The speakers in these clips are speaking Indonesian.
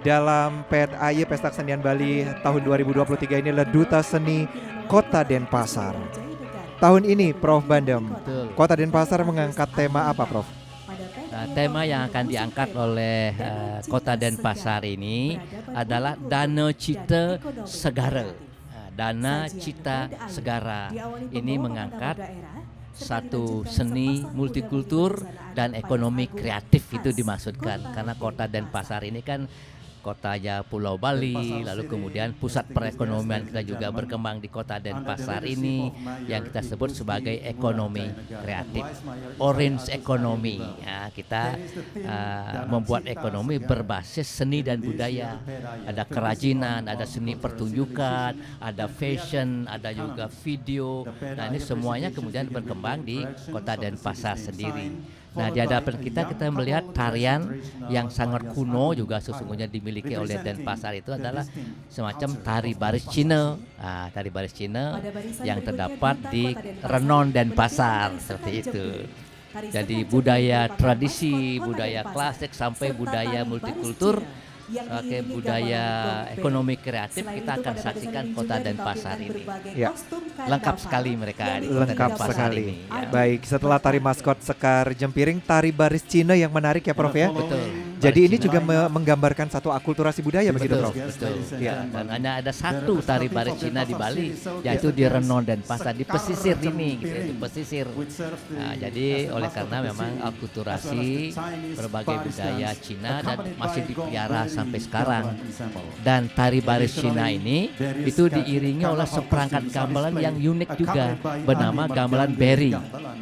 dalam PSAY Pesta Kesenian Bali tahun 2023 ini adalah Duta Seni Kota Denpasar. Tahun ini Prof Bandem, Betul. Kota Denpasar mengangkat tema apa, Prof? Nah, tema yang akan diangkat oleh Kota Denpasar ini adalah Dana Cita Segara. Dana Cita Segara ini mengangkat satu seni multikultur dan ekonomi kreatif, itu dimaksudkan karena Kota Denpasar ini kan kotanya Pulau Bali, lalu kemudian pusat perekonomian kita juga berkembang di Kota Denpasar ini yang kita sebut sebagai ekonomi kreatif, orange economy. Ya, kita membuat ekonomi berbasis seni dan budaya. Ada kerajinan, ada seni pertunjukan, ada fashion, ada juga video. Nah, ini semuanya kemudian berkembang di Kota Denpasar sendiri. Nah, di hadapan kita melihat tarian yang sangat kuno juga sesungguhnya dimiliki oleh Denpasar, itu adalah semacam tari baris Cina. Tari baris Cina yang terdapat di Renon Denpasar, seperti itu. Jadi budaya tradisi, budaya klasik sampai budaya multikultur, budaya ekonomi kreatif kita akan saksikan Kota Denpasar ini. Ya, lengkap sekali mereka di Kota lengkap Denpasar sekali. ini, ya. Baik, setelah tari maskot Sekar Jempiring, tari baris Cina yang menarik ya, Prof ya. Betul. Jadi Baris ini Cina. juga menggambarkan satu akulturasi budaya begitu, Prof. Betul. Ya. Dan hanya ada satu tari baris Cina di Bali, yaitu di Renon Denpasar, di pesisir ini, gitu ya, di pesisir. Nah, jadi oleh karena memang akulturasi berbagai budaya Cina dan masih dipelihara sampai sekarang. Dan tari baris Cina ini itu diiringi oleh seperangkat gamelan yang unik juga, bernama gamelan beri,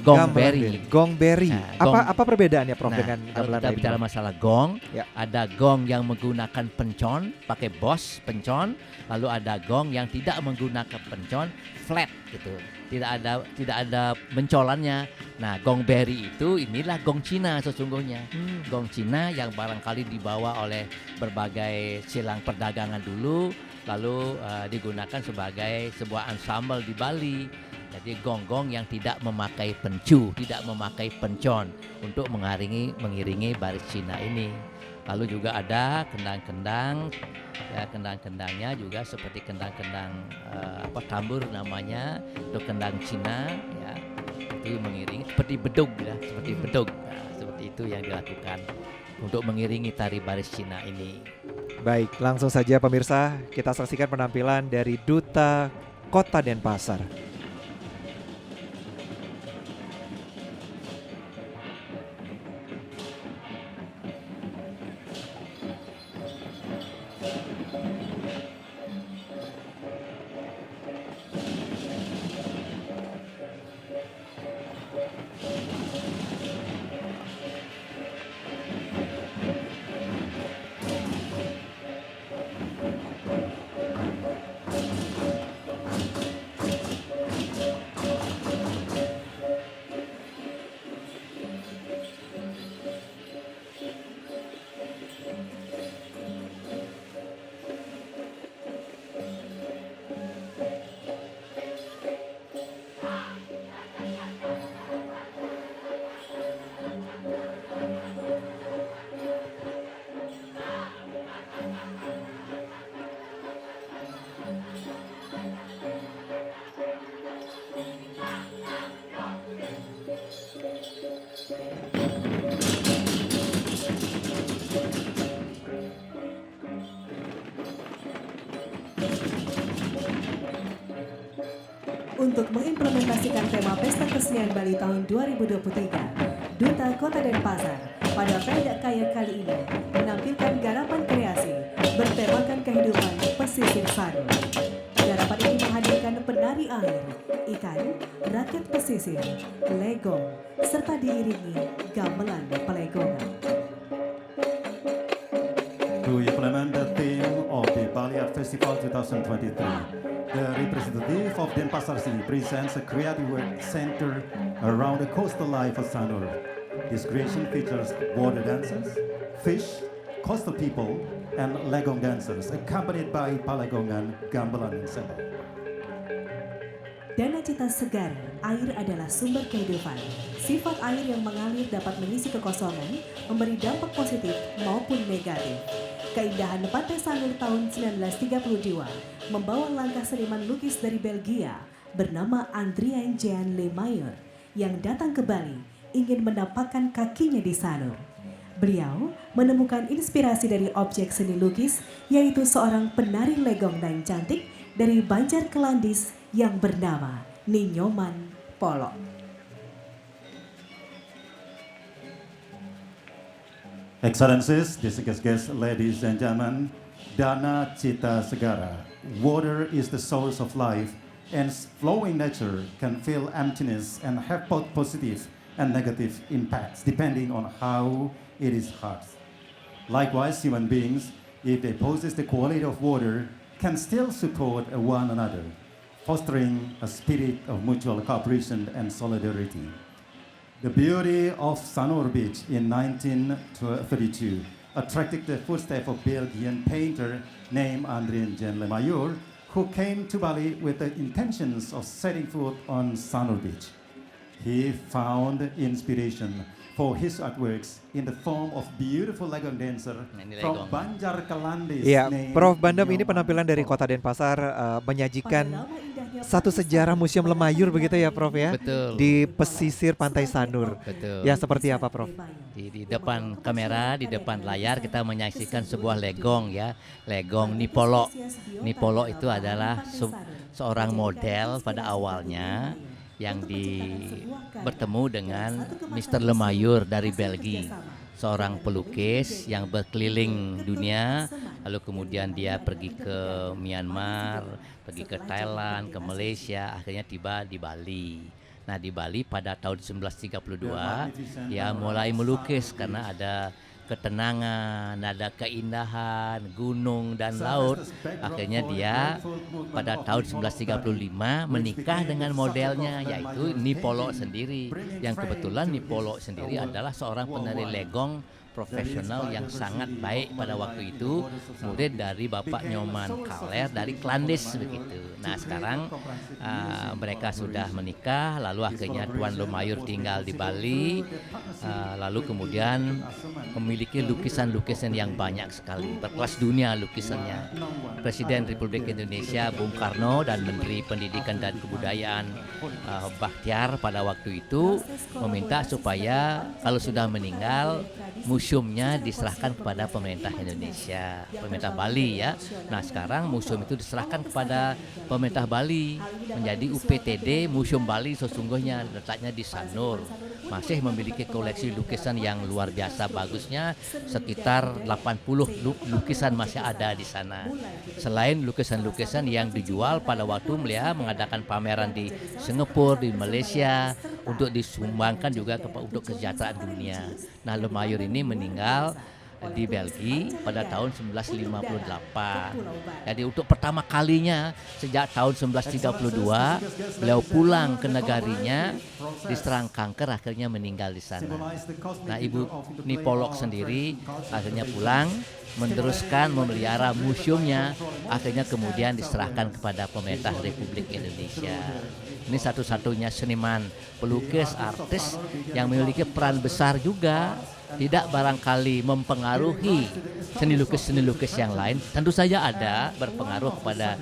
gong beri. Gong beri. Nah, Apa perbedaannya, Prof, Nah, dengan kalau gamelan kita lain? bicara masalah gong, Ya. ada gong yang menggunakan pencon, pakai bos pencon, lalu ada gong yang tidak menggunakan pencon, flat gitu, tidak ada mencolannya. Nah, gong beri itu inilah gong Cina sesungguhnya. Gong Cina yang barangkali dibawa oleh berbagai silang perdagangan dulu, lalu digunakan sebagai sebuah ensemble di Bali. Jadi gong-gong yang tidak memakai pencu, tidak memakai pencon untuk mengiringi baris Cina ini. Lalu juga ada kendang-kendang, ya, kendang-kendangnya juga seperti kendang-kendang tambur namanya, itu kendang Cina, ya, itu mengiringi seperti bedug, ya, seperti bedug. Nah, seperti itu yang dilakukan untuk mengiringi tari baris Cina ini. Baik, langsung saja pemirsa, kita saksikan penampilan dari Duta Kota Denpasar. Untuk mengimplementasikan tema Pesta Kesenian Bali tahun 2023, Duta Kota Denpasar pada Perda Kaya kali ini menampilkan garapan kreasi bertemakan kehidupan pesisir Sanu. Garapan ini menghadirkan penari air, ikan, rakyat pesisir, legong, serta diiringi gamelan pelegongan. To implement the theme of the Bali Art Festival 2023, the representative of Denpasar City presents a creative work centered around the coastal life of Sanur. This creation features water dancers, fish, coastal people, and legong dancers, accompanied by palagongan, gamelan, and sembal. Dana Cita Segar, air adalah sumber kehidupan. Sifat air yang mengalir dapat mengisi kekosongan, memberi dampak positif maupun negatif. Keindahan Pantai Sanur tahun 1932 membawa langkah seniman lukis dari Belgia bernama Adrien Jean Lemaire yang datang ke Bali ingin menapakkan kakinya di Sanur. Beliau menemukan inspirasi dari objek seni lukis yaitu seorang penari legong dan cantik dari Banjar Kelandis yang bernama Ninyoman Polok. Excellencies, distinguished guests, ladies and gentlemen, Dana Cita Segara. Water is the source of life, and flowing nature can feel emptiness and have both positive and negative impacts depending on how it is harnessed. Likewise, human beings, if they possess the quality of water, can still support one another, fostering a spirit of mutual cooperation and solidarity. The beauty of Sanur Beach in 1932 attracted the footsteps of Belgian painter named Adrien Jean Lemaire, who came to Bali with the intentions of setting foot on Sanur Beach. He found inspiration for his artworks in the form of beautiful legong dancer Ini from legong. Banjar Kelandis. Iya, named Prof Bandem, ini Ninyoman penampilan dari Polok. Kota Denpasar menyajikan satu sejarah Museum Lemayur begitu ya Prof ya? Betul. Di pesisir Pantai Sanur. Betul. Ya seperti apa Prof? Di depan kamera, di depan layar kita menyaksikan sebuah legong ya, legong Nipolo. Nipolo itu adalah seorang model pada awalnya yang bertemu dengan Mr. Lemaire dari Belgia, seorang pelukis yang berkeliling dunia, lalu kemudian dia pergi ke Myanmar, pergi ke Thailand, ke Malaysia, akhirnya tiba di Bali. Nah, di Bali pada tahun 1932 dia mulai melukis karena ada ketenangan, ada keindahan, gunung dan laut. Akhirnya dia pada tahun 1935 menikah dengan modelnya yaitu Nipolo sendiri. Yang kebetulan Nipolo sendiri adalah seorang penari legong profesional yang sangat baik pada waktu itu, murid dari Bapak Nyoman Kaler dari Kelandis begitu. Nah sekarang mereka sudah menikah, lalu akhirnya Tuan Lemaire tinggal di Bali, lalu kemudian memiliki lukisan-lukisan yang banyak sekali, berkelas dunia lukisannya. Presiden Republik Indonesia Bung Karno dan Menteri Pendidikan dan Kebudayaan Bakhtiar pada waktu itu meminta supaya kalau sudah meninggal museumnya diserahkan kepada pemerintah Indonesia, pemerintah Bali ya. Nah sekarang museum itu diserahkan kepada pemerintah Bali menjadi UPTD Museum Bali sesungguhnya, letaknya di Sanur. Masih memiliki koleksi lukisan yang luar biasa bagusnya, sekitar 80 lukisan masih ada di sana. Selain lukisan-lukisan yang dijual pada waktu beliau mengadakan pameran di Singapura, di Malaysia untuk disumbangkan juga untuk kesejahteraan dunia. Nah Lemaire ini meninggal di Belgia pada tahun 1958. Jadi untuk pertama kalinya sejak tahun 1932 beliau pulang ke negarinya diserang kanker, akhirnya meninggal di sana. Nah Ibu Nipolok sendiri akhirnya pulang meneruskan memelihara museumnya, akhirnya kemudian diserahkan kepada pemerintah Republik Indonesia. Ini satu-satunya seniman pelukis artis yang memiliki peran besar juga, tidak barangkali mempengaruhi seni lukis yang lain. Tentu saja ada berpengaruh kepada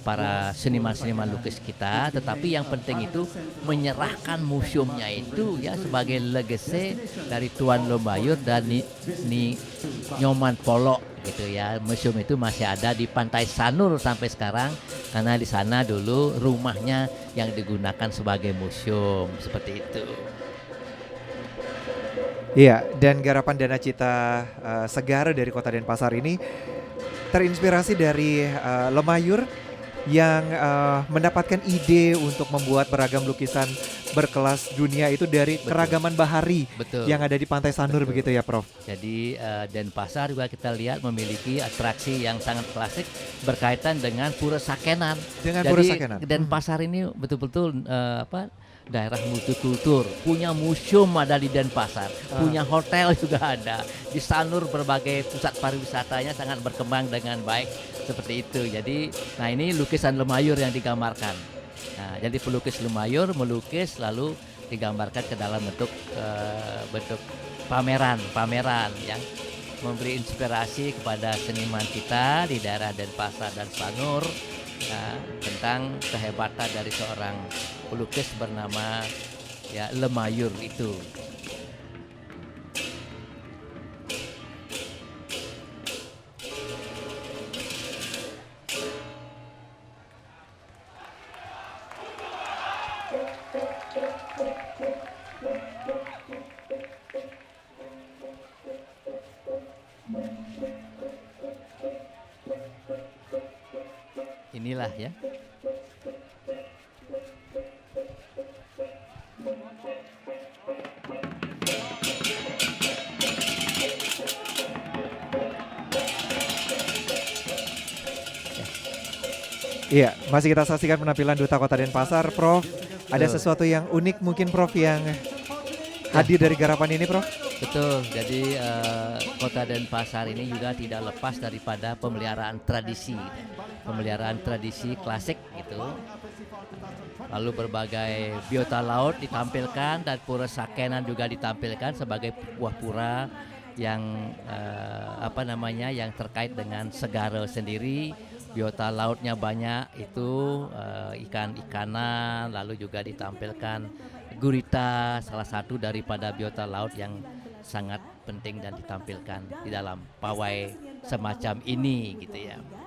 para seniman-seniman lukis kita, tetapi yang penting itu menyerahkan museumnya itu ya sebagai legacy dari Tuan Lemaire dan Nyoman Polok gitu ya. Museum itu masih ada di Pantai Sanur sampai sekarang karena di sana dulu rumahnya yang digunakan sebagai museum seperti itu. Iya, dan garapan Dana Cita Segara dari Kota Denpasar ini terinspirasi dari Lemaire yang mendapatkan ide untuk membuat beragam lukisan berkelas dunia itu dari keragaman bahari yang ada di Pantai Sanur begitu ya Prof. Jadi Denpasar juga kita lihat memiliki atraksi yang sangat klasik berkaitan dengan Pura Sakenan. Pura Sakenan. Denpasar ini betul-betul daerah multikultur, punya museum ada di Denpasar, punya hotel juga ada. Di Sanur berbagai pusat pariwisatanya sangat berkembang dengan baik seperti itu. Jadi, nah ini lukisan Lemaire yang digambarkan. Nah, jadi pelukis Lemaire melukis lalu digambarkan ke dalam bentuk pameran ya. memberi inspirasi kepada seniman kita di daerah Denpasar dan Sanur tentang kehebatan dari seorang pelukis bernama ya Lemayur itu. Inilah ya. Iya, masih kita saksikan penampilan Duta Kota Denpasar, Prof. Ada Betul. sesuatu yang unik mungkin Prof yang hadir dari garapan ini, Prof? Betul, jadi Kota Denpasar ini juga tidak lepas daripada pemeliharaan tradisi klasik gitu. Lalu berbagai biota laut ditampilkan dan pura Sakenan juga ditampilkan sebagai buah pura yang yang terkait dengan segara sendiri. Biota lautnya banyak itu ikan-ikanan, lalu juga ditampilkan gurita, salah satu daripada biota laut yang sangat penting dan ditampilkan di dalam pawai semacam ini gitu ya.